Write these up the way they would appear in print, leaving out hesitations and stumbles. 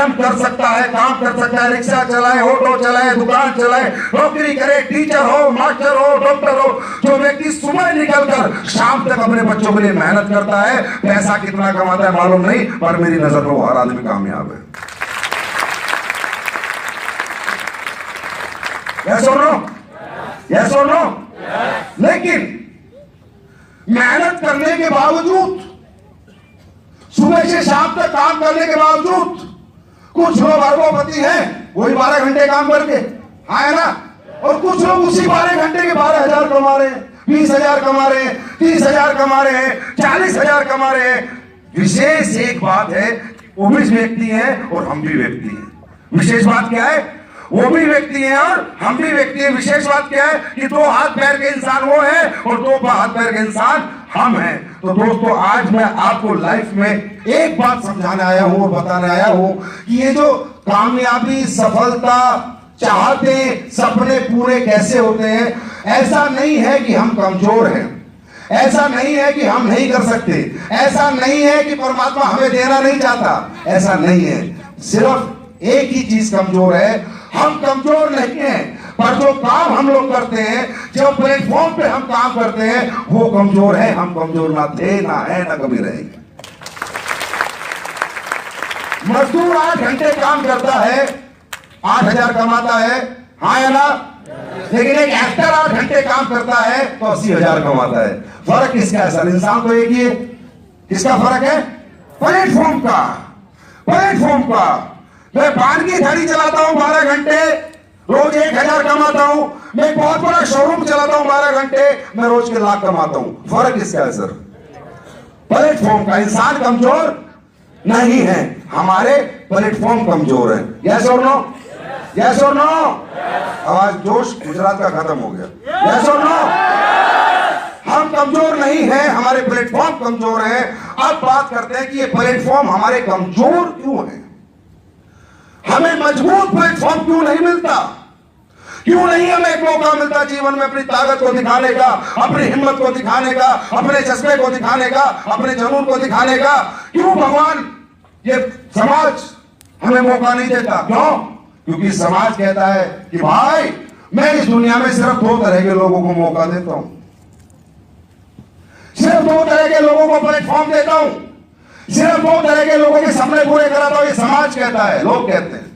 मेहनत कर सकता है, काम कर सकता है, रिक्शा चलाए, ऑटो चलाए, दुकान चलाए, नौकरी करे, टीचर हो, मास्टर हो, डॉक्टर हो, जो व्यक्ति सुबह निकलकर शाम तक अपने बच्चों के लिए मेहनत करता है, पैसा कितना कमाता है मालूम नहीं, पर मेरी नजर में वो हर आदमी कामयाब है। यस और नो? यस और नो? लेकिन मेहनत करने के बावजूद, सुबह से शाम तक काम करने के बावजूद कुछ लोग अरबोपति हैं, वही 12 घंटे काम करके, हाँ है ना, और कुछ लोग उसी 12 घंटे के 12,000 कमा रहे हैं, 20,000 कमा रहे हैं, 30,000 कमा रहे हैं, 40,000 कमा रहे हैं। विशेष एक बात है, वो भी व्यक्ति हैं और हम भी व्यक्ति हैं। विशेष बात क्या है? वो भी व्यक्ति हैं और हम भी व्यक्ति हैं। विशेष बात क्या है कि 2 हाथ पैर के इंसान वो है और 2 हाथ पैर के इंसान हम हैं। तो दोस्तों, आज मैं आपको लाइफ में एक बात समझाने आया हूं और बताने आया हूं कि ये जो कामयाबी, सफलता चाहते, सपने पूरे कैसे होते हैं। ऐसा नहीं है कि हम कमजोर हैं, ऐसा नहीं है कि हम नहीं कर सकते, ऐसा नहीं है कि परमात्मा हमें देना नहीं चाहता, ऐसा नहीं है। सिर्फ एक ही चीज कमजोर है, हम कमजोर नहीं हैं, पर जो काम हम लोग करते हैं, जो प्लेटफॉर्म पे हम काम करते हैं, वो कमजोर है। हम कमजोर ना थे, ना है, ना कभी रहेंगे। मजदूर 8 घंटे काम करता है, 8,000 कमाता है, हाँ या ना? लेकिन एक एक्टर 8 घंटे काम करता है तो 80,000 कमाता है। फर्क किसका है सर? इंसान तो एक ही है। किसका फर्क है? प्लेटफॉर्म का, प्लेटफॉर्म का। मैं पान की गाड़ी चलाता हूं 12 घंटे, रोज 1,000 कमाता हूं। मैं बहुत बड़ा शोरूम चलाता हूं 12 घंटे, मैं रोज के लाख कमाता हूं। फर्क किसका है सर? प्लेटफॉर्म का। इंसान कमजोर नहीं है, हमारे प्लेटफॉर्म कमजोर है। यस और नो? यस और नो? आवाज जोश गुजरात का खत्म हो गया। यस और नो? हम कमजोर नहीं हैं, हमारे प्लेटफॉर्म कमजोर हैं। अब बात करते हैं कि ये प्लेटफॉर्म हमारे कमजोर क्यों है, हमें मजबूत प्लेटफॉर्म क्यों नहीं मिलता, क्यों नहीं हमें एक मौका मिलता जीवन में अपनी ताकत को दिखाने का, अपनी हिम्मत को दिखाने का, अपने जज्बे को दिखाने का, अपने जुनून को दिखाने का। क्यों भगवान, ये समाज हमें मौका नहीं देता? क्यों? क्योंकि समाज कहता है कि भाई मैं इस दुनिया में सिर्फ 2 तरह के लोगों को मौका देता हूं, सिर्फ 2 तरह के लोगों को प्लेटफॉर्म देता हूं, सिर्फ 2 तरह के लोगों के सपने पूरे कराता हूं। ये समाज कहता है, लोग कहते हैं।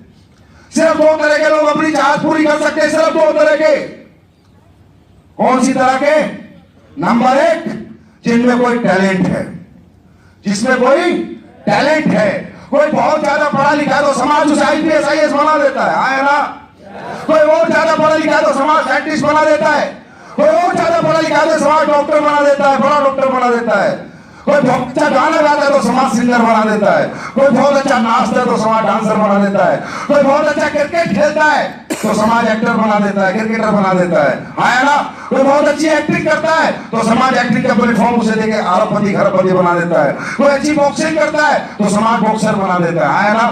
सिर्फ 2 तरह के लोग अपनी चाहत पूरी कर सकते हैं, सिर्फ 2 तरह के। कौन सी तरह के? नंबर 1, जिनमें कोई टैलेंट है, जिसमें कोई टैलेंट है। कोई बहुत ज्यादा पढ़ा लिखा है तो समाज उसे IPS IAS बना देता है, आया ना? कोई और ज्यादा पढ़ा लिखा है तो समाज साइंटिस्ट बना देता है, कोई और ज्यादा पढ़ा लिखा है तो समाज डॉक्टर बना देता है, बड़ा डॉक्टर बना देता है। कोई बहुत अच्छा गाना गाता है तो समाज सिंगर बना देता है, कोई बहुत अच्छा नाचता है तो समाज डांसर बना देता है, कोई बहुत अच्छा क्रिकेट खेलता है तो समाज एक्टर बना देता है, क्रिकेटर बना देता है, हाँ ना? कोई बहुत अच्छी एक्टिंग करता है तो समाज एक्टिंग का प्लेटफॉर्म उसे देके अरबपति खरबपति बना देता है। कोई अच्छी बॉक्सिंग करता है तो समाज बॉक्सर बना देता है, हाँ ना?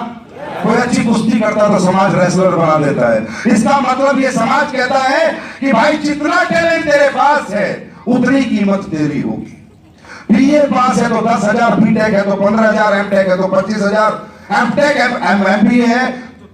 कोई अच्छी कुश्ती करता है तो समाज रेसलर बना देता है। इसका मतलब ये समाज कहता है कि भाई जितना टैलेंट तेरे पास है उतनी कीमत तेरी होगी। BA पास है तो 10,000, BTech है तो 15,000, MTech है तो 25,000, MTech MBA है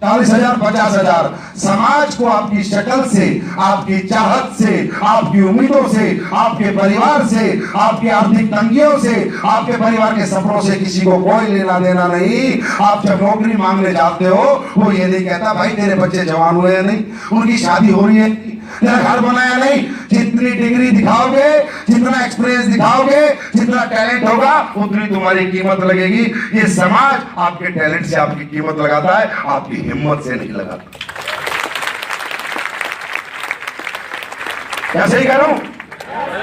40,000, 50,000। समाज को आपकी शक्ल से, आपकी चाहत से, आपकी उम्मीदों से, आपके परिवार से, आपकी आर्थिक तंगियों से, आपके परिवार के सपनों से किसी को कोई लेना देना नहीं। आप जब नौकरी मांगने जाते हो वो ये नहीं कहता भाई तेरे बच्चे जवान हुए हैं नहीं, उनकी शादी हो रही है, तेरा घर बनाया नहीं। जितनी डिग्री दिखाओगे, जितना एक्सपीरियंस दिखाओगे, जितना टैलेंट होगा उतनी तुम्हारी कीमत लगेगी। ये समाज आपके टैलेंट से आपकी कीमत लगाता है, आपकी हिम्मत से नहीं लगाता। क्या सही कह रहा हूं?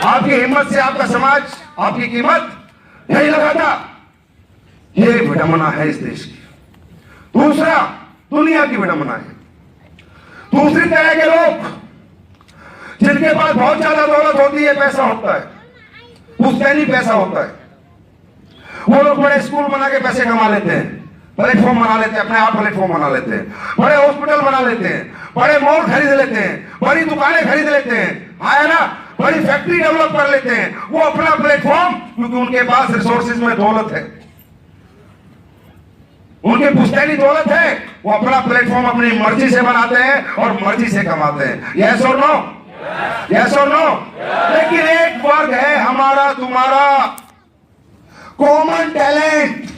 आपकी हिम्मत से आपका समाज आपकी कीमत नहीं लगाता। ये विडंबना है इस देश की। दूसरा, दुनिया की विडंबना है। दूसरी तरह के लोग जिनके पास बहुत ज्यादा दौलत होती है, पैसा होता है, पुश्तैनी पैसा होता है, वो लोग बड़े स्कूल बना के पैसे कमा लेते हैं, प्लेटफॉर्म बना लेते हैं, अपने आप प्लेटफॉर्म बना लेते हैं, बड़े हॉस्पिटल बना लेते हैं, बड़े मॉल खरीद लेते हैं, बड़ी दुकानें खरीद लेते हैं, है ना? बड़ी फैक्ट्री डेवलप कर लेते हैं। वो अपना प्लेटफॉर्म, क्योंकि उनके पास रिसोर्सेज में दौलत है, उनके पुश्तैनी दौलत है, वो अपना प्लेटफॉर्म अपनी मर्जी से बनाते हैं और मर्जी से कमाते हैं। यस और नो? यस और नो? लेकिन एक वर्ग है हमारा तुम्हारा, कॉमन टैलेंट,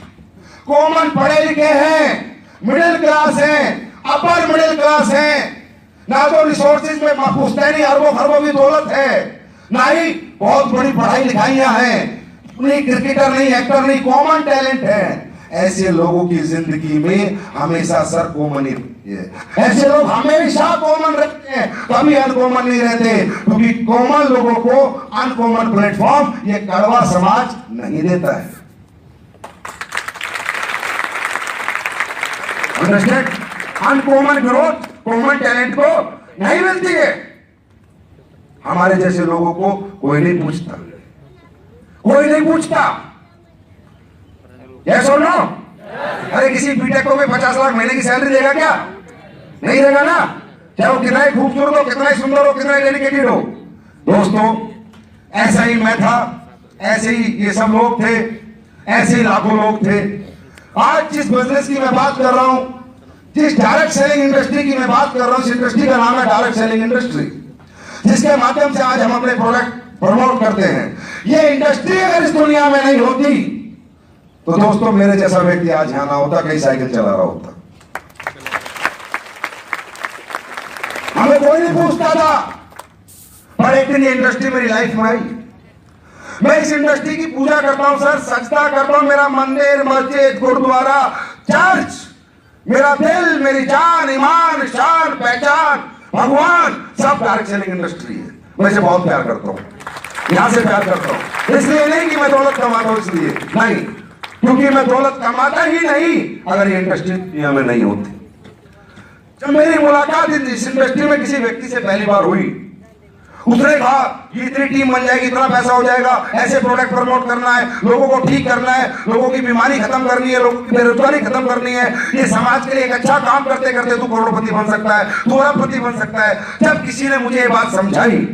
कॉमन पढ़े लिखे हैं, मिडिल क्लास हैं, अपर मिडिल क्लास हैं, ना तो रिसोर्सेज में पुश्तैनी अरबों खरबों की दौलत है, ना ही बहुत बड़ी पढ़ाई लिखाइयां हैं, नहीं क्रिकेटर नहीं, एक्टर नहीं, कॉमन टैलेंट है। ऐसे लोगों की जिंदगी में हमेशा सर कॉमन ही रहती है। ऐसे लोग हमेशा कॉमन रहते हैं, कभी अनकॉमन नहीं रहते, क्योंकि कॉमन लोगों को अनकॉमन प्लेटफॉर्म ये कड़वा समाज नहीं देता है। Understand? Uncommon growth common talent को नहीं मिलती है। हमारे जैसे लोगों को कोई नहीं पूछता, कोई नहीं पूछता। यस और नो? अरे किसी बीटेक को भी 50 लाख महीने की सैलरी देगा क्या? नहीं देगा ना, चाहे वो कितना ही खूबसूरत हो, कितना ही सुंदर हो, कितना ही डेडिकेटेड हो। दोस्तों, ऐसा ही मैं था, ऐसे ही ये सब लोग थे, ऐसे ही लाखों लोग थे। आज जिस बिजनेस की मैं बात कर रहा हूं, जिस डायरेक्ट सेलिंग इंडस्ट्री की मैं बात कर रहा हूं, इस इंडस्ट्री का नाम है डायरेक्ट सेलिंग इंडस्ट्री, जिसके माध्यम से आज हम अपने प्रोडक्ट प्रमोट करते हैं। ये इंडस्ट्री अगर इस दुनिया में नहीं होती तो दोस्तों मेरे जैसा व्यक्ति आज यहां ना होता, कहीं साइकिल चला रहा होता। हमें कोई नहीं पूछता था, पर एक दिन ये इंडस्ट्री मेरी लाइफ में आई। मैं इस इंडस्ट्री की पूजा करता हूं सर, सजदा करता हूं। मेरा मंदिर, मस्जिद, गुरुद्वारा, चर्च, मेरा दिल, मेरी जान, ईमान, शान, पहचान, भगवान, सब डायरेक्ट सेलिंग इंडस्ट्री है। मैं इसे बहुत प्यार करता हूं, यहां से प्यार करता हूं। इसलिए नहीं कि मैं दौलत कमाता हूं, इसलिए नहीं, क्योंकि मैं दौलत कमाता ही नहीं अगर ये इंडस्ट्री दुनिया में नहीं होती। जब मेरी मुलाकात इस इंडस्ट्री में किसी व्यक्ति से पहली बार हुई, उसने कहा ये इतनी टीम बन जाएगी, इतना पैसा हो जाएगा, ऐसे प्रोडक्ट प्रमोट करना है, लोगों को ठीक करना है, लोगों की बीमारी खत्म करनी है, लोगों की बेरोजगारी खत्म करनी है, ये समाज के लिए एक अच्छा काम करते करते तू करोड़पति बन सकता है, तू अरबपति बन सकता है। जब किसी ने मुझे ये बात समझाई,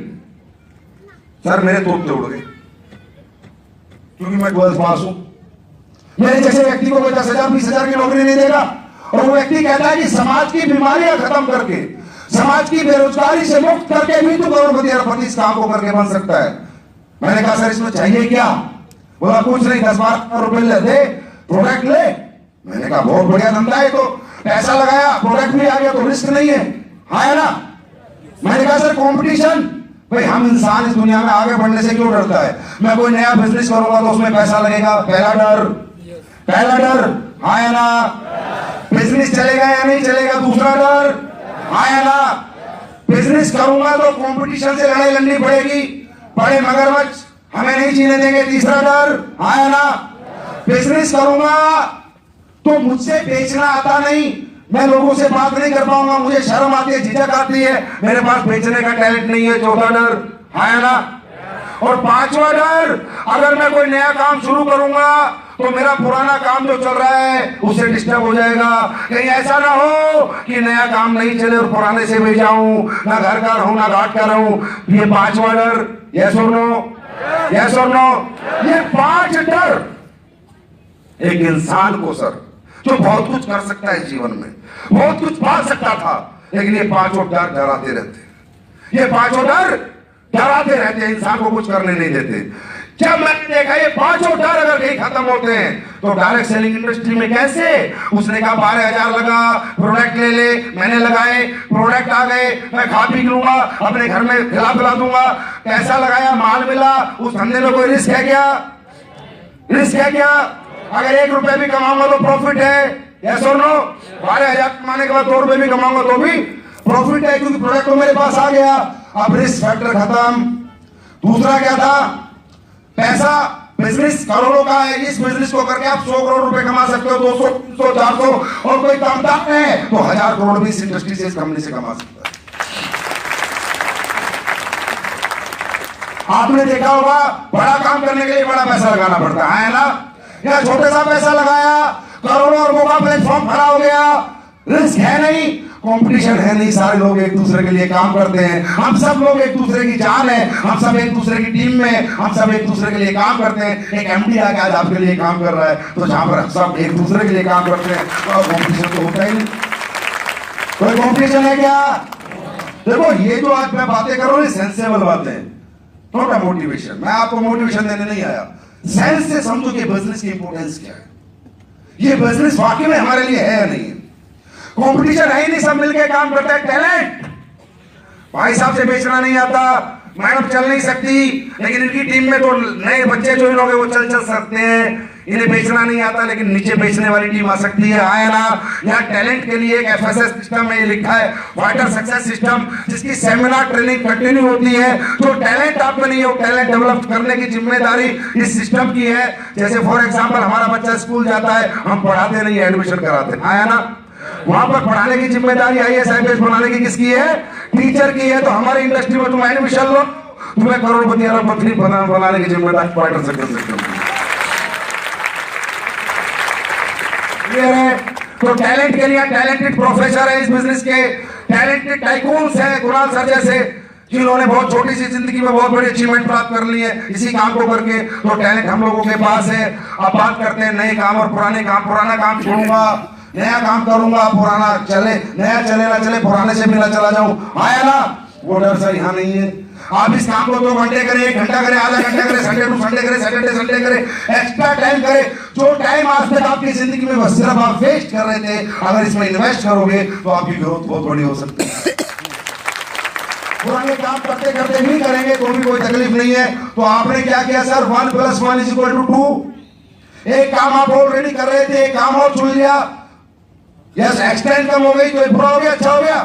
सर मेरे तोते उड़ गए, क्योंकि मैं 12th पास हूं। मेरे जैसे व्यक्ति को कोई 10,000 20,000 की नौकरी नहीं देगा, और वो व्यक्ति कहता है कि समाज की बीमारियां खत्म करके, समाज की बेरोजगारी से मुक्त करके भी तू करोड़पति अरबपति इस काम को करके बन सकता है। मैंने कहा सर इसमें चाहिए क्या? बोला कुछ नहीं, 10-12 रुपए ले, प्रोडक्ट ले। मैंने कहा बहुत बढ़िया धंधा है, तो पैसा लगाया, प्रोडक्ट भी आ गया, तो रिस्क नहीं है, हाँ है ना? मैंने कहा सर कंपटीशन, भाई हम इंसान इस दुनिया में आगे बढ़ने से क्यों डरता है? मैं कोई नया बिजनेस करूंगा तो उसमें पैसा लगेगा, पहला डर, हाँ है ना? बिजनेस चलेगा या नहीं चलेगा, दूसरा डर, हाँ है ना? बिजनेस करूंगा तो कंपटीशन से लड़ाई लड़नी पड़ेगी, बड़े मगरमच्छ हमें नहीं जीने देंगे, तीसरा डर, हाँ है ना? बिजनेस करूंगा तो मुझसे बेचना आता नहीं, मैं लोगों से बात नहीं कर पाऊंगा, मुझे शर्म आती है, झिझक आती है, मेरे पास बेचने का टैलेंट नहीं है, चौथा डर, हाँ है ना? और पांचवा डर, अगर मैं कोई नया काम शुरू करूंगा तो मेरा पुराना काम जो चल रहा है उससे डिस्टर्ब हो जाएगा। कहीं ऐसा ना हो कि नया काम नहीं चले और पुराने से भी जाऊं, ना घर का रहूं ना घाट का रहूं। ये पांचवा डर, यस और नो? यस और नो? ये 5 डर एक इंसान को सर, जो बहुत कुछ कर सकता है जीवन में, बहुत कुछ पा सकता था, लेकिन ये 5 डर डराते रहते, ये 5 डर डराते रहते, इंसान को कुछ करने नहीं देते। जब मैंने देखा ये 5 डर अगर कहीं खत्म होते हैं तो डायरेक्ट सेलिंग इंडस्ट्री में कैसे? उसने कहा 12,000 लगा, प्रोडक्ट ले, मैंने लगाए, प्रोडक्ट आ गए, मैं खा पी लूंगा, अपने घर में खिला दूंगा, पैसा लगाया, माल मिला, उस धंधे में कोई रिस्क है क्या? रिस्क है क्या? अगर 1 रुपया भी कमाऊंगा तो प्रॉफिट है, यस और नो? 12,000 कमाने के बाद 2 रुपए भी कमाऊंगा तो भी प्रॉफिट है, क्योंकि प्रोडक्ट तो मेरे पास आ गया। अब रिस्क फैक्टर खत्म। दूसरा क्या था? पैसा, बिजनेस करोड़ों का है, इस बिजनेस को करके आप 100 करोड़ रुपए कमा सकते हो, 200, 300, 400, और कोई कामदार है तो 1000 करोड़ भी इस इंडस्ट्री से, इस कंपनी से कमा सकता है। आपने देखा होगा बड़ा काम करने के लिए बड़ा पैसा लगाना पड़ता है ना? या छोटे सा पैसा लगाया, करोड़ों अरबों का प्लेटफॉर्म खड़ा हो गया, रिस्क है नहीं, कंपटीशन है नहीं, सारे लोग एक दूसरे के लिए काम करते हैं, हम सब लोग एक दूसरे की जान है, हम सब एक दूसरे की टीम में, हम सब एक दूसरे के लिए काम करते हैं। एक एमडी आके आज आपके लिए काम कर रहा है, तो जहां पर सब एक दूसरे के लिए काम करते हैं तो कंपटीशन तो होता ही नहीं। कोई कॉम्पिटिशन है क्या? देखो ये जो आज मैं बातें कर रहा हूं, सेंसेबल बातें, नॉट अ मोटिवेशन। मैं आपको मोटिवेशन देने नहीं आया, सेंस से समझो कि बिजनेस की इंपॉर्टेंस क्या है, ये बिजनेस वाकई में हमारे लिए है या नहीं है। कंपटीशन है ही नहीं, सब मिलके काम करता है। टैलेंट, भाई साहब से बेचना नहीं आता, मैडम चल नहीं सकती, लेकिन इनकी टीम में तो नए बच्चे जो लोग हैं वो चल सकते हैं। इन्हें बेचना नहीं आता, लेकिन नीचे बेचने वाली टीम आ सकती है। आया ना, यहाँ टैलेंट के लिए एक FSS सिस्टम में लिखा है, वाइटर सक्सेस सिस्टम, जिसकी सेमिनार ट्रेनिंग कंटिन्यू होती है। तो टैलेंट आप में नहीं है, टैलेंट डेवलप करने की जिम्मेदारी इस सिस्टम की है। जैसे फॉर एग्जाम्पल हमारा बच्चा स्कूल जाता है, हम पढ़ाते नहीं, एडमिशन कराते। आया ना, वहां पर पढ़ाने की जिम्मेदारी IAS IPS बनाने की किसकी है? टीचर की है। तो हमारी इंडस्ट्री में तुम एडमिशन लो, तुम्हें करोड़पति अरबपति बनाने की जिम्मेदारी वाइटर सक्सेस सिस्टम की है। तो टैलेंट के लिए टैलेंटेड प्रोफेसर है इस बिजनेस के, टैलेंटेड टाइकून्स है, कुणाल सर जैसे, जिन्होंने बहुत छोटी सी जिंदगी में बहुत बड़ी अचीवमेंट प्राप्त कर ली है इसी काम को करके। तो टैलेंट हम लोगों के पास है। अब बात करते हैं नए काम और पुराने काम। पुराना काम छोड़ूंगा, नया काम करूंगा। पुराना चले, नया चले ना चले, पुराने से भी ना चला जाऊं। आया ना, वो डर सर यहाँ नहीं है। आप इस काम को 2 घंटे करें, 1 घंटा करें, आधा घंटा करें, संडे टू संडे करें, सैटरडे संडे करें, एक्स्ट्रा टाइम करें। जो टाइम आज तक आपकी जिंदगी में बस सिर्फ आप वेस्ट कर रहे थे, अगर इसमें इन्वेस्ट करोगे तो आपकी ग्रोथ बहुत बड़ी हो सकती है। पुराने काम करते करते भी करेंगे तो भी कोई तकलीफ नहीं है। तो आपने क्या किया सर? 1 + 1 = 2। एक काम आप ऑलरेडी कर रहे थे, एक काम और चुन लिया। यस, एक्सटेंड कम हो गई तो बुरा हो गया, अच्छा हो गया?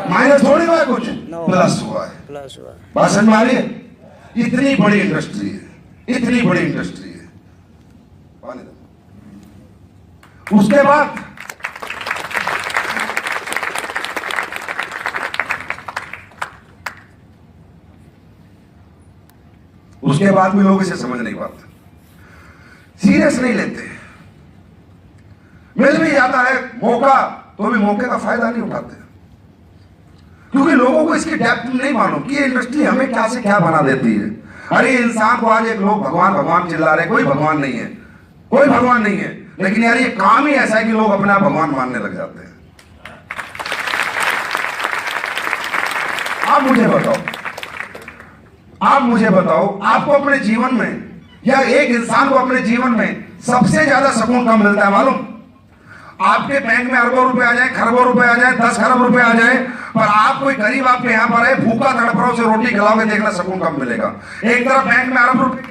माइनस थोड़ी हुआ है, कुछ प्लस हुआ है। बात समझ में आ रही है? इतनी बड़ी इंडस्ट्री है, इतनी बड़ी इंडस्ट्री है। उसके बाद भी लोग इसे समझ नहीं पाते, सीरियस नहीं लेते। मिल भी जाता है मौका तो भी मौके का फायदा नहीं उठाते, क्योंकि लोगों को इसकी डेप्थ नहीं मालूम कि ये इंडस्ट्री हमें क्या से क्या बना देती है। अरे इंसान को आज एक लोग भगवान भगवान चिल्ला रहे, कोई भगवान नहीं है, कोई भगवान नहीं है, लेकिन यार ये काम ही ऐसा है कि लोग अपने आप भगवान मानने लग जाते हैं। आप मुझे बताओ, आपको अपने जीवन में या एक इंसान को अपने जीवन में सबसे ज्यादा सुकून कब मिलता है मालूम? आपके बैंक में अरबों रुपए आ जाए, खरबों रुपए आ जाए, 10 खरब रुपए आ जाए, पर आप कोई गरीब आपके यहाँ पर है, भूखा तड़प रहा, उसे रोटी खिलाओगे, देखना सुकून कब मिलेगा। एक तरफ बैंक में अरब रुपए,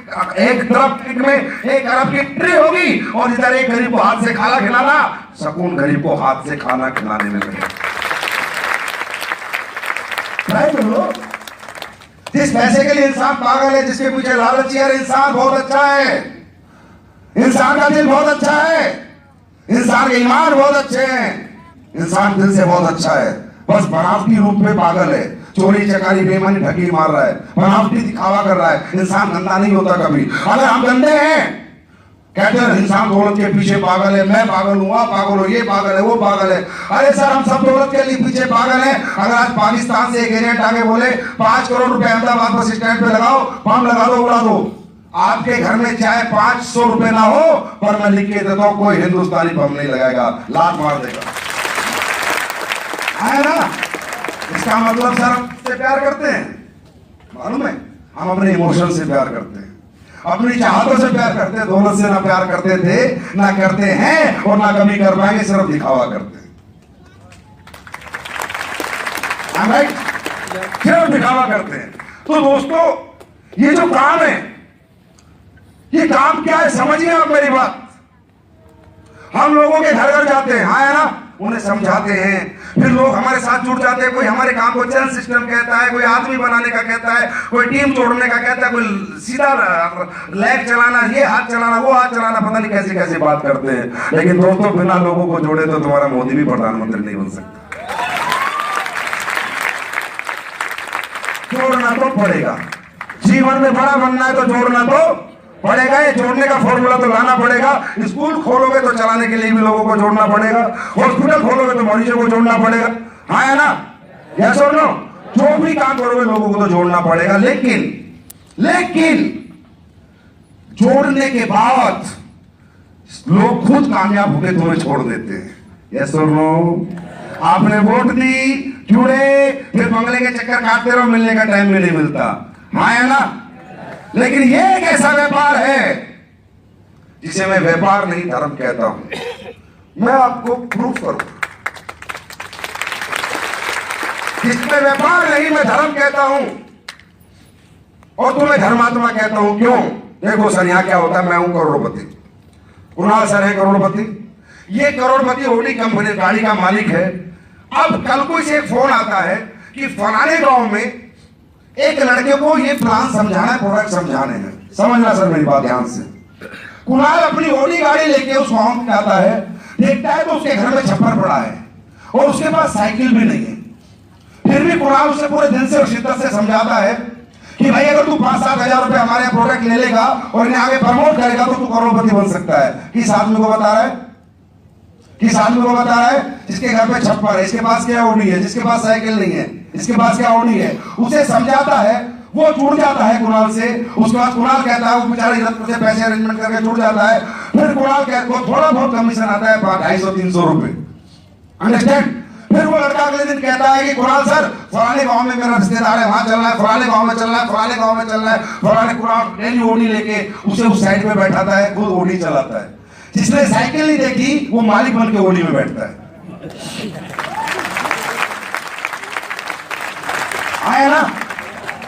एक तरफ बैंक में 1 अरब की ट्री होगी, और इधर एक गरीब को हाथ से खाना खिलाना, सुकून गरीब को हाथ से खाना खिलाने में लगेगा। जिस पैसे के लिए इंसान पागल है, जिसके पीछे लालची है, इंसान बहुत अच्छा है, इंसान का दिल बहुत अच्छा है, इंसान के ईमान बहुत अच्छे हैं, इंसान दिल से बहुत अच्छा है, बस बनावटी रूप में पागल है, चोरी चकारी बेईमानी ठगी मार रहा है, बनावटी दिखावा कर रहा है। इंसान गंदा नहीं होता कभी। अगर हम गंदे हैं, कहते हैं इंसान दौलत के पीछे पागल है, मैं पागल हूँ, आप पागल हो, ये पागल है, वो पागल है। अरे सर, हम सब दौलत के लिए पीछे पागल हैं। अगर आज पाकिस्तान से एक एजेंट आके बोले 5 करोड़ रुपए अहमदाबाद बस स्टैंड पे लगाओ, बम लगा दो, उड़ा दो, आपके घर में चाहे 500 रुपए ना हो, पर मैं लिख के देता हूं कोई हिंदुस्तानी बम नहीं लगाएगा, लात मार देगा। है ना? इसका मतलब सर हम से प्यार करते हैं, मालूम है? हम अपने इमोशन से प्यार करते हैं, अपनी चाहतों से प्यार करते हैं। दौलत से ना प्यार करते थे, ना करते हैं, और ना कभी कर पाएंगे, सिर्फ दिखावा करते हैं। सिर्फ दिखावा करते हैं। तो दोस्तों, ये जो काम है, ये काम क्या है समझिए आप मेरी बात। हम लोगों के घर घर जाते हैं, हाँ है ना, उन्हें समझाते हैं, फिर लोग हमारे साथ जुड़ जाते हैं। कोई हमारे काम को चैनल सिस्टम कहता है, कोई आदमी बनाने का कहता है, कोई टीम तोड़ने का कहता है, कोई सीधा लैग चलाना, ये हाथ चलाना, वो हाथ चलाना, पता नहीं कैसे कैसे बात करते हैं। लेकिन दोस्तों, बिना लोगों को जोड़े तो तुम्हारा मोदी भी प्रधानमंत्री नहीं बन सकता। जोड़ना तो पड़ेगा, जीवन में बड़ा बनना है तो जोड़ना तो पड़ेगा। ये जोड़ने का फॉर्मूला तो लाना पड़ेगा। स्कूल खोलोगे तो चलाने के लिए भी लोगों को जोड़ना पड़ेगा, हॉस्पिटल खोलोगे तो मरीजों को जोड़ना पड़ेगा, हाँ है ना? यस और नो? जो भी काम करोगे लोगों को तो जोड़ना पड़ेगा। लेकिन जोड़ने के बाद लोग खुद कामयाब होकर तुम्हें छोड़ देते हैं। यस और नो? आपने वोट दी, जुड़े, फिर बंगले के चक्कर काटते रहो, मिलने का टाइम भी नहीं मिलता। हाँ है ना? लेकिन ये एक ऐसा व्यापार है जिसे मैं व्यापार नहीं धर्म कहता हूं। मैं आपको प्रूफ करूंगा, जिसमें व्यापार नहीं मैं धर्म कहता हूं और तुम्हें धर्मात्मा कहता हूं। क्यों? देखो सर, यहां क्या होता है, मैं हूं करोड़पति, कुणाल सर है करोड़पति, ये करोड़पति होडी कंपनी गाड़ी का मालिक है। अब कल को इसे एक फोन आता है कि फलाने गांव में एक लड़के को ये प्लान समझाना है, प्रोडक्ट समझाने हैं। समझना सर मेरी बात ध्यान से। कुणाल अपनी ओडी गाड़ी लेके उस गांव में आता है, देखता है तो उसके घर में छप्पर पड़ा है और उसके पास साइकिल भी नहीं है। फिर भी कुणाल उसे पूरे दिन से और शिद्दत से समझाता है कि भाई अगर तू 5-7 हजार रुपए हमारे प्रोडक्ट ले लेगा और इन्हें आगे प्रमोट करेगा तो तू करोड़पति बन सकता है। किस आदमी को बता रहा है? किस आदमी को बता रहा है? जिसके घर पे छप्पर है, इसके पास क्या ओडी है, जिसके पास साइकिल नहीं है, इसके पास क्या ओडी है। उसे समझाता है, वो जुड़ जाता है कुणाल से। उसके बाद कुणाल कहता है, वो बेचारा इधर से पैसे अरेंजमेंट करके जुड़ जाता है। फिर कुणाल कहता है थोड़ा बहुत कमीशन आता है, 250-300 रुपए, अंडरस्टैंड। फिर वो लड़का अगले दिन कहता है कि कुणाल सर, फलाने गांव में मेरा रिश्तेदार है, वहां चलना है, फलाने गांव में चलना है, फलाने गांव में चलना है। फलाने कुणाल डेली ओडी लेके उसे उस साइड में बैठाता है, खुद ओडी चलाता है। जिसने साइकिल नहीं देखी वो मालिक बन के ओडी में बैठता है। आया ना?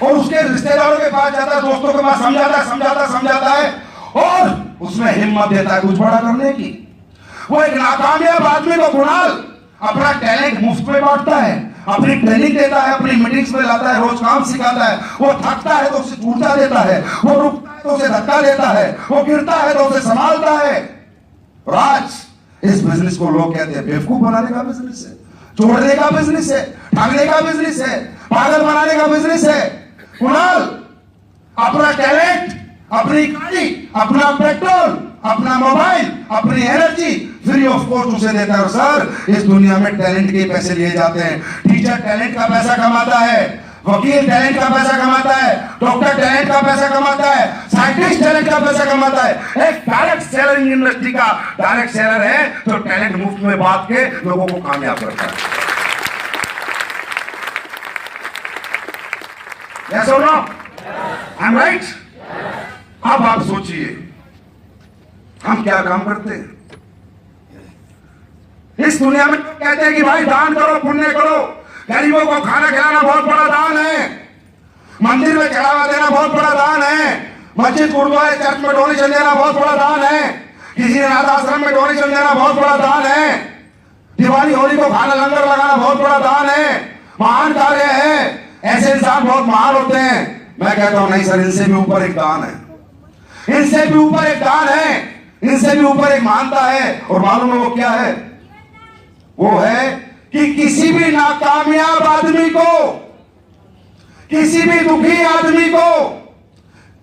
और उसके रिश्तेदारों के पास जाता है, दोस्तों के पास समझाता है और उसमें हिम्मत देता है कुछ बड़ा करने की। वो एक नाकामयाब आदमी को कुणाल अपना टैलेंट मुफ्त में बांटता है, अपनी ट्रेनिंग देता है, अपनी मीटिंग्स में लाता है, रोज काम सिखाता है। वो थकता है तो उसे ऊर्जा देता है, वो रुकता है तो उसे धक्का देता है, वो गिरता है तो उसे संभालता है। राज इस बिजनेस को लोग कहते हैं बेवकूफ बनाने का बिजनेस है, तोड़ने का बिजनेस है, ठगने का बिजनेस है, पागल बनाने का बिजनेस है। कुणाल अपना टैलेंट, अपनी गाड़ी, अपना पेट्रोल, अपना मोबाइल, अपनी एनर्जी फ्री ऑफ कॉस्ट उसे देता है। और सर, इस दुनिया में टैलेंट के पैसे लिए जाते हैं। टीचर टैलेंट का पैसा कमाता है, वकील टैलेंट का पैसा कमाता है, डॉक्टर टैलेंट का पैसा कमाता है, साइंटिस्ट टैलेंट का पैसा कमाता है। एक डायरेक्ट सेलर इंडस्ट्री का डायरेक्ट सेलर है तो टैलेंट मुफ्त में बांट के लोगों को कामयाब करता है। Yes or no? I'm right? अब आप सोचिए हम क्या काम करते हैं इस दुनिया में। कहते हैं कि भाई दान करो, पुण्य करो, गरीबों को खाना खिलाना बहुत बड़ा दान है, मंदिर में चढ़ावा देना बहुत बड़ा दान है, मस्जिद गुरुद्वारे चर्च में डोनेशन देना बहुत बड़ा दान है, किसी अनाथ आश्रम में डोनेशन देना बहुत बड़ा दान है, दिवाली होली को खाना लंगर लगाना बहुत बड़ा दान है, महान कार्य है। ऐसे इंसान बहुत महान होते हैं। मैं कहता हूं नहीं सर, इनसे भी ऊपर एक दान है, इनसे भी ऊपर एक दान है, इनसे भी ऊपर एक महानता है। और मालूम है वो क्या है? वो है कि किसी भी नाकामयाब आदमी को, किसी भी दुखी आदमी को,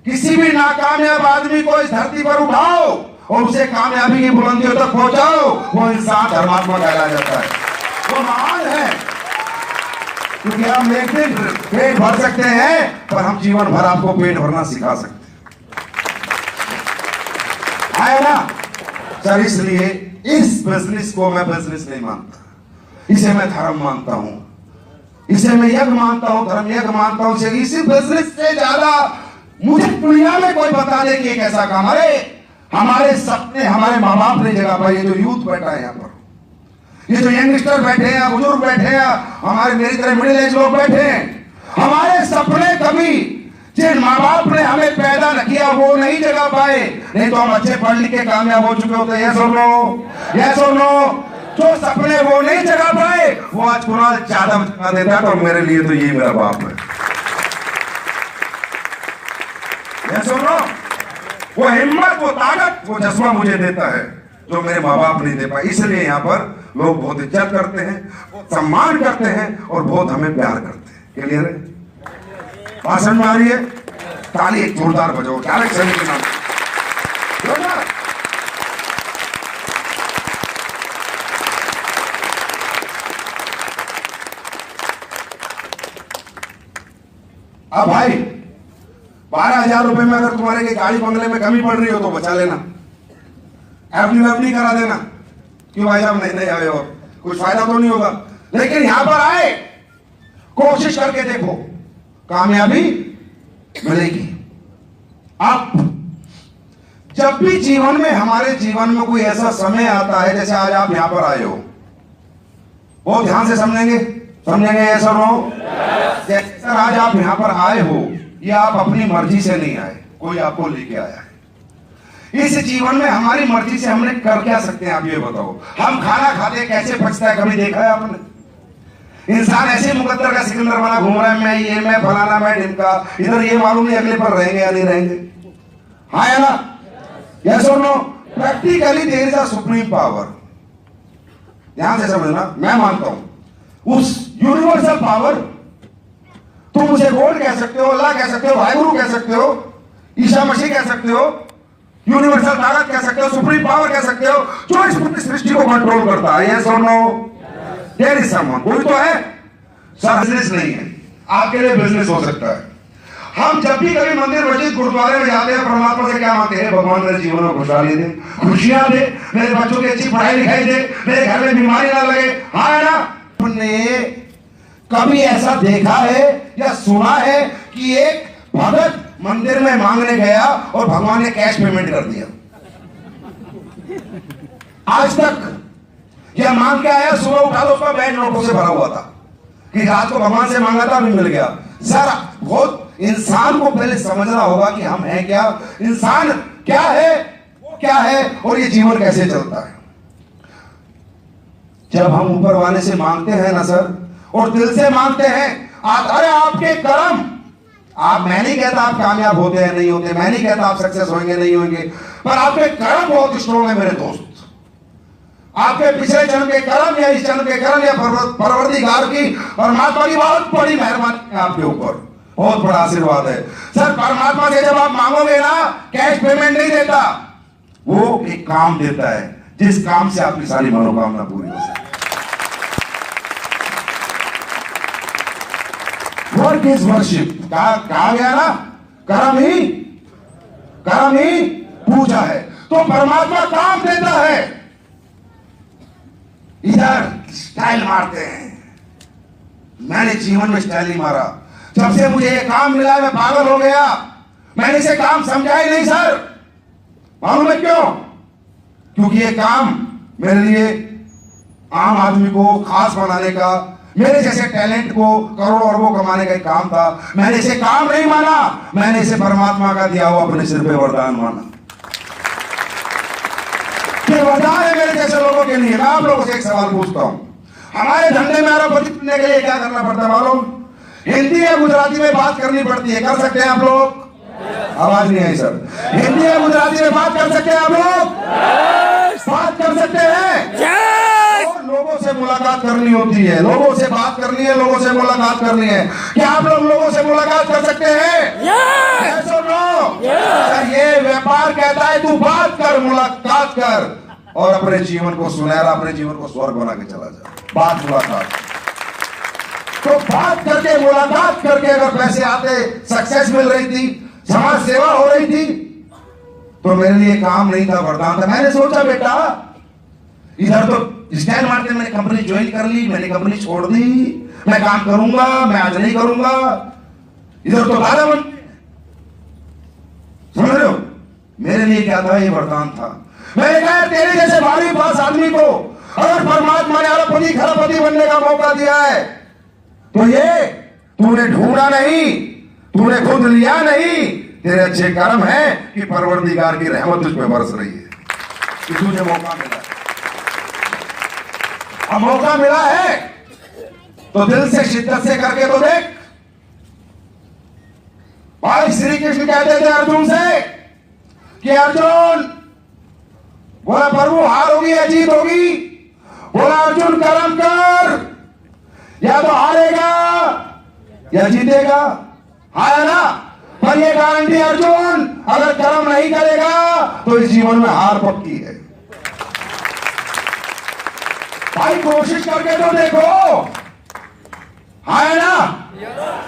किसी भी नाकामयाब आदमी को इस धरती पर उठाओ और उसे कामयाबी की बुलंदियों तक पहुंचाओ, वो इंसान धर्मात्मा कहलाया जाता है, वो महान है। क्योंकि हम एक दिन पेट भर सकते हैं पर हम जीवन भर आपको पेट भरना सिखा सकते हैं। आया ना सर? इसलिए इस बिजनेस को मैं बिजनेस नहीं मानता, इसे मैं धर्म मानता हूं, इसे मैं यज्ञ मानता हूं, धर्म यज्ञ मानता हूं। इसी बिजनेस से ज्यादा मुझे दुनिया में कोई बता दे कि एक ऐसा काम, अरे हमारे सपने हमारे माँ बाप ने जगह पाई। ये जो यूथ बैठा है यहाँ पर, ये जो यंगस्टर बैठे हैं, बुजुर्ग बैठे हैं, हमारे मेरी तरह मिडिल एज लोग बैठे हैं, हमारे सपने कभी जिन माँ बाप ने हमें पैदा न किया वो नहीं जगा पाए, नहीं तो हम अच्छे पढ़ लिख के कामयाब हो चुके होते। यस और नो? यस और नो? जो सपने वो नहीं जगा पाए वो आज कुणाल ज्यादा जगा देता है। तो मेरे लिए तो ये मेरा बाप है। यस और नो? वो हिम्मत, वो ताकत, वो जज्बा मुझे देता है जो मेरे माँ बाप नहीं दे पाए। इसलिए यहाँ पर लोग बहुत इज्जत करते हैं, बहुत सम्मान करते हैं और बहुत हमें प्यार करते हैं। क्लियर है? भाषण में आ रही है? ताली एक जोरदार बजाओ डायरेक्ट सेलिंग के नाम। अब भाई 12,000 रुपए में अगर तुम्हारे की गाड़ी बंगले में कमी पड़ रही हो तो बचा लेना, एफडी करा देना। क्यों भाई साहब नहीं आए हो? कुछ फायदा तो नहीं होगा। लेकिन यहां पर आए, कोशिश करके देखो, कामयाबी मिलेगी। अब जब भी जीवन में, हमारे जीवन में कोई ऐसा समय आता है, जैसे आज आप यहां पर आए हो, बहुत ध्यान से समझेंगे, ऐसा हो सर, आज आप यहां पर आए हो, ये आप अपनी मर्जी से नहीं आए, कोई आपको लेके आया है। इस जीवन में हमारी मर्जी से हमने कर क्या सकते हैं, आप ये बताओ। हम खाना खाते कैसे पचता है, कभी देखा है आपने? इंसान ऐसे मुकद्दर का सिकंदर बना घूम रहा है, मैं फलाना, मैं ढिमका, इधर ये मालूम नहीं अगले पर रहेंगे या नहीं रहेंगे। हाँ या ना? यस और no? Practically there is a supreme power. ध्यान से समझना, मैं मानता हूं उस यूनिवर्सल पावर, तुम उसे गॉड कह सकते हो, अल्लाह कह सकते हो, वाहिगुरु कह सकते हो, ईसा मसीह कह सकते हो, यूनिवर्सल ताकत कह सकते हो, सुप्रीम पावर कह सकते हो, जो इस पूरी सृष्टि को कंट्रोल करता है। यस और नो? देयर इज समवन, कोई तो है सर। बिजनेस नहीं है, आपके लिए बिजनेस हो सकता है। हम जब भी कभी मंदिर, मस्जिद, गुरुद्वारे में जाते हैं, परमात्मा से क्या मांगते हैं? भगवान मेरे जीवन में खुशहाली दे, खुशियां दे, मेरे बच्चों की अच्छी पढ़ाई लिखाई दे, मेरे घर में बीमारी ना लगे। हाँ ना? तुमने कभी ऐसा देखा है या सुना है कि एक भगत मंदिर में मांगने गया और भगवान ने कैश पेमेंट कर दिया? आज तक यह मांग के आया, सुबह उठा तो उसका बैंक नोटों से भरा हुआ था कि रात को भगवान से मांगा था, अभी मिल गया। सर, बहुत इंसान को पहले समझना होगा कि हम हैं क्या, इंसान क्या है, वो क्या है, और ये जीवन कैसे चलता है। जब हम ऊपर वाले से मांगते हैं ना सर, और दिल से मांगते हैं, अरे आपके कर्म, आप, मैं नहीं कहता आप कामयाब होते हैं नहीं होते, मैं नहीं कहता आप सक्सेस होंगे नहीं होंगे, पर आपके कर्म बहुत स्ट्रॉन्ग है मेरे दोस्त। आपके पिछले जन्म के कर्म या इस जन्म के कर्म या परवरदिगार की, परमात्मा की बहुत बड़ी मेहरबानी है आपके ऊपर, बहुत बड़ा आशीर्वाद है सर। परमात्मा से जब आप मांगोगे ना, कैश पेमेंट नहीं देता, वो एक काम देता है, जिस काम से आपकी सारी मनोकामना पूरी हो सके। वर्क इज वर्शिप, कहा गया ना, कर्म ही पूजा है। तो परमात्मा काम देता है, इधर स्टाइल मारते हैं। मैंने जीवन में स्टाइल नहीं मारा, जब से मुझे ये काम मिला मैं पागल हो गया। मैंने इसे काम समझा ही नहीं सर, मालूम है क्यों? क्योंकि ये काम मेरे लिए आम आदमी को खास बनाने का, मेरे जैसे टैलेंट को करोड़ों अरबों कमाने का एक काम था। मैंने इसे काम नहीं माना, मैंने इसे परमात्मा का दिया हुआ अपने सिर पे वरदान माना। ये वरदान है मेरे जैसे लोगों के लिए। मैं आप लोगों से एक सवाल पूछता हूं, हमारे धंधे में अरबपति बनने के लिए क्या करना पड़ता है मालूम? हिंदी या गुजराती में बात करनी पड़ती है। कर सकते हैं आप लोग? आवाज नहीं आई सर। हिंदी या गुजराती में बात कर सकते हैं आप लोग? बात कर सकते हैं? और लोगों से मुलाकात करनी होती है, लोगों से बात करनी है, लोगों से मुलाकात करनी है। क्या आप लोग लोगों से मुलाकात कर सकते हैं? yes or no? ये व्यापार कहता है तू बात कर, मुलाकात कर, और अपने जीवन को सुनहरा, अपने जीवन को स्वर्ग बना के चला जा। बात मुलाकात, तो बात करके, मुलाकात करके अगर पैसे आते, सक्सेस मिल रही थी, समाज सेवा हो रही थी, तो मेरे लिए काम नहीं था, वरदान था। मैंने सोचा बेटा इधर तो स्टाइल मारते, मैंने कंपनी ज्वाइन कर ली, मैंने कंपनी छोड़ दी, मैं काम करूंगा, मैं आज नहीं करूंगा, इधर तो बाधा बन, समझ रहे हो? मेरे लिए क्या था? ये वरदान था। मैंने कहा तेरे जैसे भारी पास आदमी को अगर परमात्मा ने अरबपति खरबपति बनने का मौका दिया है, तो ये तूने ढूंढा नहीं, तूने खुद लिया नहीं, तेरे अच्छे कर्म है कि परवरदिगार की रहमत तुझ पे बरस रही है कि तुझे मौका मिला। अब मौका मिला है तो दिल से, शिद्दत से करके तो देख। भाई श्री कृष्ण कहते थे अर्जुन से कि अर्जुन, बोला प्रभु हार होगी या जीत होगी? बोला अर्जुन कर्म कर, या तो हारेगा या जीतेगा। हारा ना? पर ये गारंटी अर्जुन, अगर कर्म नहीं करेगा तो इस जीवन में हार पक्की है। भाई कोशिश करके तो देखो, है ना?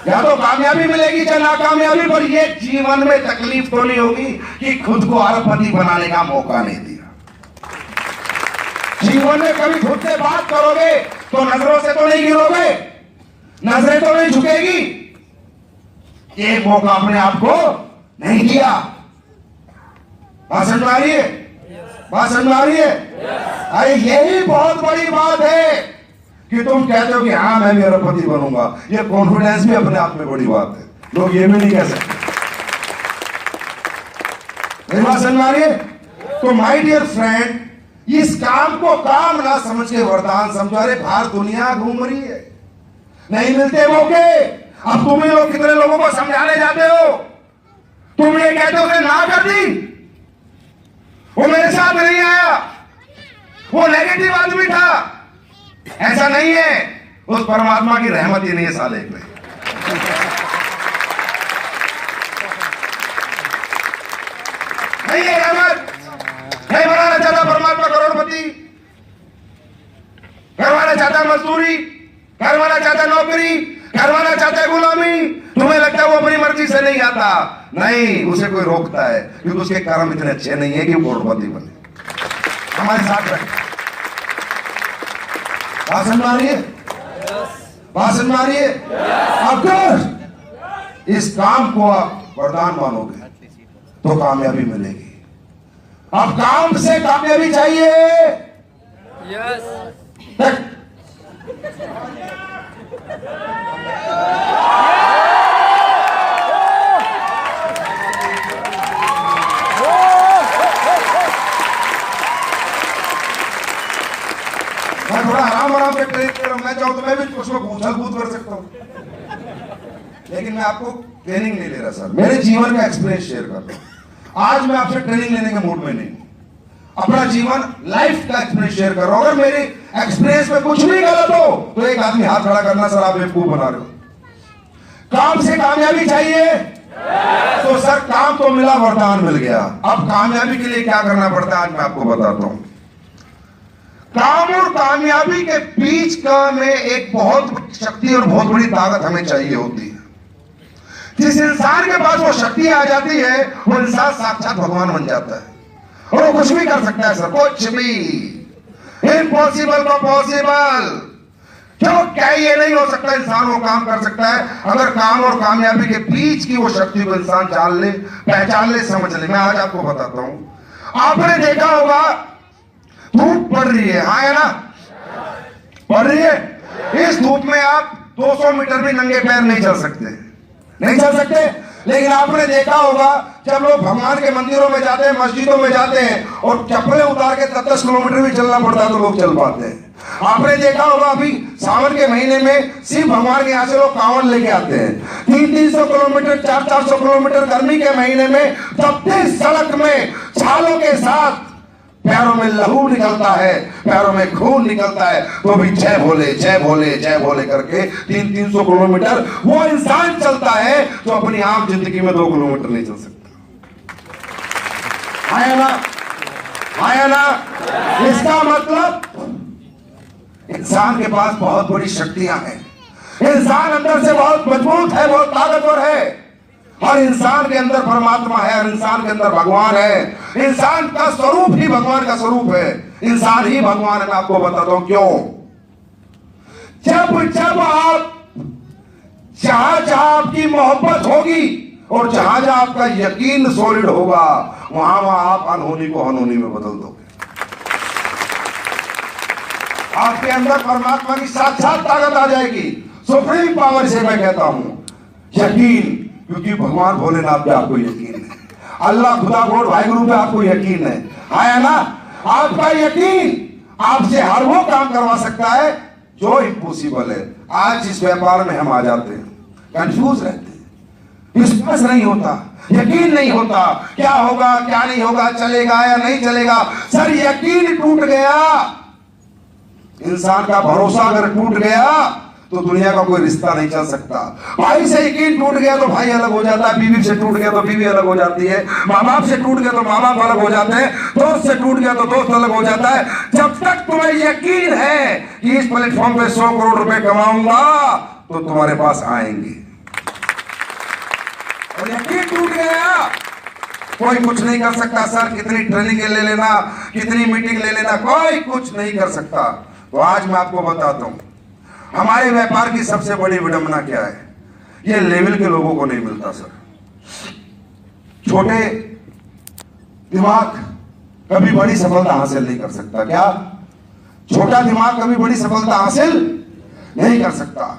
या तो कामयाबी मिलेगी या नाकामयाबी, पर ये जीवन में तकलीफ तो नहीं होगी कि खुद को अरबपति बनाने का मौका नहीं दिया। जीवन में कभी खुद से बात करोगे तो नजरों से तो नहीं गिरोगे, नजरें तो नहीं झुकेगी। एक मौका अपने आप को नहीं दिया। भाषण में आ रही है, भाषण में आ रही है। अरे यही बहुत बड़ी बात है कि तुम कहते हो कि हाँ मैं भी अरबपति बनूंगा। ये कॉन्फिडेंस भी अपने आप में बड़ी बात है। लोग ये भी नहीं कह सकते। मेरी बात समझ में आ रही है? तो माय डियर फ्रेंड, इस काम को काम ना समझ के वरदान समझो। अरे बाहर दुनिया घूम रही है, नहीं मिलते मौके। अब तुम ही लोग कितने लोगों को समझाने जाते हो, तुम ये कहते हो ना कर दी, वो मेरे साथ नहीं आया, वो नेगेटिव आदमी था। ऐसा नहीं है, उस परमात्मा की रहमत ही नहीं है साले पे। नहीं है रहमत, नहीं बनाना चाहता परमात्मा करोड़पति, करवाना चाहता मजदूरी, करवाना चाहता नौकरी, करवाना चाहता है गुलामी। तुम्हें लगता है वो अपनी मर्जी से नहीं आता, नहीं, उसे कोई रोकता है क्योंकि उसके कर्म इतने अच्छे नहीं है कि वो करोड़पति बने। हमारे साथ रहे। भाषण में आ रही है, भाषण में आ रही है। अगर इस काम को आप वरदान मानोगे तो कामयाबी मिलेगी। अब काम से कामयाबी चाहिए। मैं थोड़ा आराम से ट्रेनिंग कर रहा हूं। मैं चाहूं तो मैं भी उसमें उछल कूद कर सकता हूं, लेकिन मैं आपको ट्रेनिंग नहीं ले रहा सर, मेरे जीवन का एक्सपीरियंस शेयर कर रहा हूं। आज मैं आपसे ट्रेनिंग लेने के मूड में नहीं, अपना जीवन लाइफ का एक्सपीरियंस शेयर कर रहा हूं। अगर मेरे एक्सपीरियंस में कुछ भी गलत हो तो एक आदमी हाथ खड़ा करना, सर आप बेवकूफ बना रहे हो। काम से कामयाबी चाहिए तो सर काम तो मिला, वरदान मिल गया। अब कामयाबी के लिए क्या करना पड़ता है आज मैं आपको बताता हूं। काम और कामयाबी के बीच का में एक बहुत शक्ति और बहुत बड़ी ताकत हमें चाहिए होती है। जिस इंसान के पास वो शक्ति आ जाती है वो इंसान साक्षात भगवान बन जाता है और वो कुछ भी कर सकता है सर, कुछ भी। इम्पॉसिबल को पॉसिबल। क्यों, क्या ये नहीं हो सकता? इंसान वो काम कर सकता है अगर काम और कामयाबी के बीच की वो शक्ति को इंसान जान ले, पहचान ले, समझ ले। मैं आज आपको बताता हूं। आपने देखा होगा धूप पड़ रही है, हाँ है ना, पड़ रही है। इस धूप में आप 200 मीटर भी नंगे पैर नहीं चल सकते, नहीं चल सकते। लेकिन आपने देखा होगा जब लोग भगवान के मंदिरों में जाते हैं, मस्जिदों में जाते हैं और चप्पलें उतार के 10-10 किलोमीटर भी चलना पड़ता है तो लोग चल पाते हैं। आपने देखा होगा अभी सावन के महीने में शिव भगवान के यहाँ से लोग कांवड़ लेके आते हैं। 300-300 किलोमीटर, 400-400 किलोमीटर गर्मी के महीने में तपती सड़क में छालों के साथ पैरों में लहू निकलता है, पैरों में खून निकलता है, तो भी जय भोले जय भोले जय भोले करके 300-300 किलोमीटर वो इंसान चलता है जो अपनी आम जिंदगी में 2 किलोमीटर नहीं चल सकता। आया ना, आया ना। इसका मतलब इंसान के पास बहुत बड़ी शक्तियां हैं, इंसान अंदर से बहुत मजबूत है, बहुत ताकतवर है। हर इंसान के अंदर परमात्मा है, हर इंसान के अंदर भगवान है। इंसान का स्वरूप ही भगवान का स्वरूप है, इंसान ही भगवान है। मैं आपको बताता हूं क्यों। जब जब आप जहां जहां आपकी मोहब्बत होगी और जहां जहां आपका यकीन सॉलिड होगा वहां वहां आप अनहोनी को अनहोनी में बदल दोगे। आपके अंदर परमात्मा की साक्षात ताकत आ जाएगी, सुप्रीम पावर से मैं कहता हूं यकीन, क्योंकि भगवान भोलेनाथ पे आपको यकीन है, अल्लाह खुदा गोड वाहिगुरु पे आपको यकीन है ना। आपका यकीन आपसे हर वो काम करवा सकता है जो इम्पॉसिबल है। आज इस व्यापार में हम आ जाते हैं, कंफ्यूज रहते हैं, विश्वास नहीं होता, यकीन नहीं होता, क्या होगा क्या नहीं होगा, चलेगा या नहीं चलेगा। सर यकीन टूट गया, इंसान का भरोसा अगर टूट गया तो दुनिया का कोई रिश्ता नहीं चल सकता। भाई से यकीन टूट गया तो भाई अलग हो जाता है, बीवी से टूट गया तो बीवी अलग हो जाती है, माँ बाप से टूट गया तो माँ बाप अलग हो जाते हैं, दोस्त से टूट गया तो दोस्त अलग हो जाता है। जब तक तुम्हें यकीन है कि इस प्लेटफॉर्म पे 100 करोड़ रुपए कमाऊंगा तो तुम्हारे पास आएंगे, और यकीन टूट गया कोई कुछ नहीं कर सकता। सर कितनी ट्रेनिंग ले लेना, कितनी मीटिंग ले लेना, कोई कुछ नहीं कर सकता। तो आज मैं आपको बताता हूं हमारे व्यापार की सबसे बड़ी विडंबना क्या है। ये लेवल के लोगों को नहीं मिलता सर। छोटे दिमाग कभी बड़ी सफलता हासिल नहीं कर सकता। क्या छोटा दिमाग कभी बड़ी सफलता हासिल नहीं कर सकता।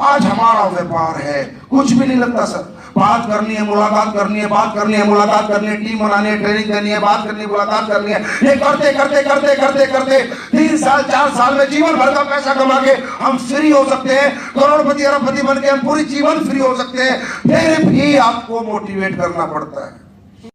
आज हमारा व्यापार है, कुछ भी नहीं लगता सर। बात करनी है, मुलाकात करनी है, बात करनी है, मुलाकात करनी है, टीम बनानी है, ट्रेनिंग करनी है, बात करनी है, मुलाकात करनी है। ये करते करते करते करते करते 3 साल 4 साल में जीवन भर का पैसा कमा के हम फ्री हो सकते हैं। करोड़पति अरबपति बन के हम पूरी जीवन फ्री हो सकते हैं। फिर भी आपको मोटिवेट करना पड़ता है।